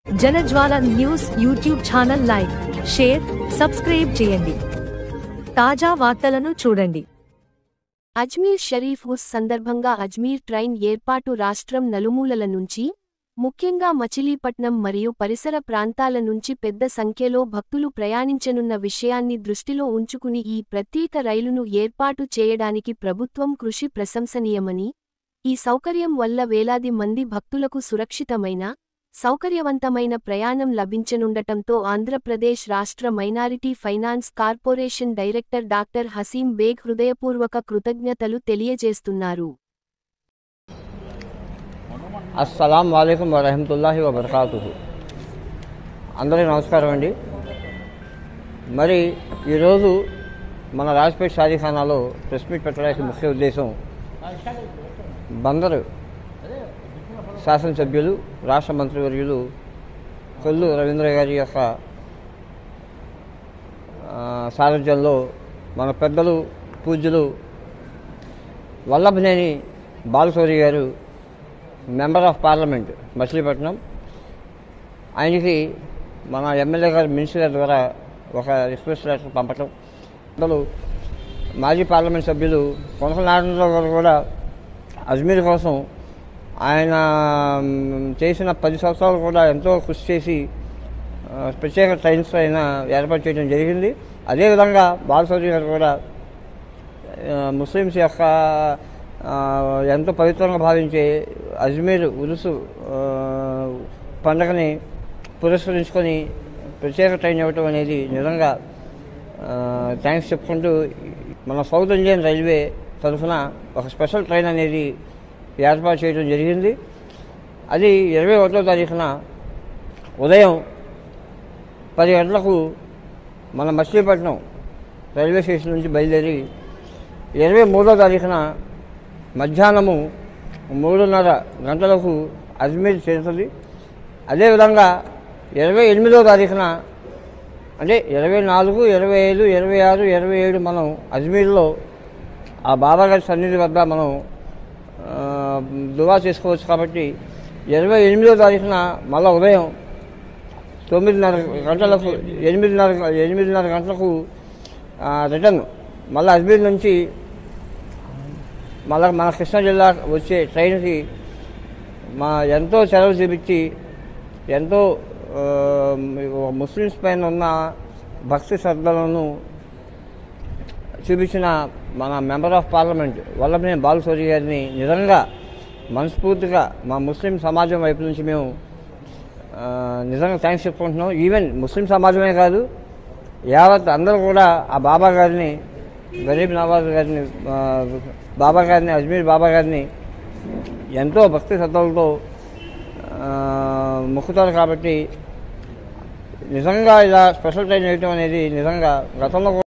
జనజ్వాల news YouTube channel like, share, subscribe చేయండి. తాజా వార్తలను చూడండి. అజ్మీర్ షరీఫ్ ఉస్ సందర్భంగా అజ్మీర్ ట్రైన్ ఏర్పాటు రాష్ట్రం నలుమూలల నుంచి, ముఖ్యంగా మచిలీపట్నం మరియు పరిసర ప్రాంతాల నుంచి పెద్ద సంఖ్యలో భక్తులు ప్రయాణించనున్న విషయాన్ని దృష్టిలో ఉంచుకుని ఈ ప్రత్యేక రైలును ఏర్పాటు చేయడానికి ప్రభుత్వం కృషి ప్రశంసనీయమని, ఈ సౌకర్యం వల్ల వేలాది మంది భక్తులకు సురక్షితమైన, సౌకర్యవంతమైన ప్రయాణం లభించనుండటంతో ఆంధ్రప్రదేశ్ రాష్ట్ర minority finance corporation director doctor Haseem Baig హృదయపూర్వక కృతజ్ఞతలు తెలియజేస్తున్నారు. అస్సలాం వాలేకుం వరహమతుల్లాహి వబరకాతుహు. అందరికీ నమస్కారం అండి. మరి ఈరోజు మన రాజ్పేట్ షాదీఖానాలో ప్రెస్ మీట్ పెట్టడానికి ముఖ్య ఉద్దేశం బందరు శాసనసభ్యులు, రాష్ట్ర మంత్రివర్యులు కొల్లు రవీంద్ర గారి యొక్క సారథ్యంలో మన పెద్దలు పూజ్యులు వల్లభనేని బాలశౌరి గారు మెంబర్ ఆఫ్ పార్లమెంట్ మచిలీపట్నం, ఆయనకి మన ఎమ్మెల్యే గారు మినిస్టర్ ద్వారా ఒక రిక్వెస్ట్ లెటర్ పంపటం, పెద్దలు మాజీ పార్లమెంట్ సభ్యులు కొనకల నారాయణరావు గారు కూడా అజ్మీర్ కోసం ఆయన చేసిన 10 సంవత్సరాలు కూడా ఎంతో కృషి చేసి ప్రత్యేక ట్రైన్స్ ఆయన ఏర్పాటు చేయడం జరిగింది. అదేవిధంగా బాలశౌరి గారు కూడా ముస్లిమ్స్ యొక్క ఎంతో పవిత్రంగా భావించే అజ్మీర్ ఉరుసు పండుగని పురస్కరించుకొని ప్రత్యేక ట్రైన్ ఇవ్వటం అనేది నిజంగా థ్యాంక్స్ చెప్పుకుంటూ మన సౌత్ ఇండియన్ రైల్వే తరఫున ఒక స్పెషల్ ట్రైన్ అనేది ఏర్పాటు చేయడం జరిగింది. అది 21వ తారీఖున ఉదయం 10 గంటలకు మన మచిలీపట్నం రైల్వే స్టేషన్ నుంచి బయలుదేరి 23వ తారీఖున మధ్యాహ్నము 3:30 గంటలకు అజ్మీర్ చేరుతుంది. అదేవిధంగా 28వ తారీఖున అంటే 24, 25, 26, 27 మనం అజ్మీర్లో ఆ బాబాగారి సన్నిధి వద్ద మనం దువా చేసుకోవచ్చు. కాబట్టి 28వ తారీఖున మళ్ళీ ఉదయం 8:30 గంటలకు రిటర్న్ మళ్ళీ అజ్మీర్ నుంచి మళ్ళీ మన కృష్ణా జిల్లా వచ్చే ట్రైన్కి ఎంతో సెలవు చూపించి ఎంతో ముస్లిమ్స్ పైన ఉన్న భక్తి శ్రద్ధలను చూపించిన మన member of parliament Vallabhaneni Balashowry గారిని నిజంగా మనస్ఫూర్తిగా మా ముస్లిం సమాజం వైపు నుంచి మేము నిజంగా థ్యాంక్స్ చెప్పుకుంటున్నాం. ఈవెన్ ముస్లిం సమాజమే కాదు, యావత్ అందరూ కూడా ఆ బాబా గారిని, గరీబ్ నవాజ్ గారిని, బాబా గారిని, అజ్మీర్ బాబా గారిని ఎంతో భక్తి శ్రద్ధలతో మొక్కుతారు. కాబట్టి నిజంగా ఇలా స్పెషల్ ట్రైన్ వేయటం అనేది నిజంగా గతంలో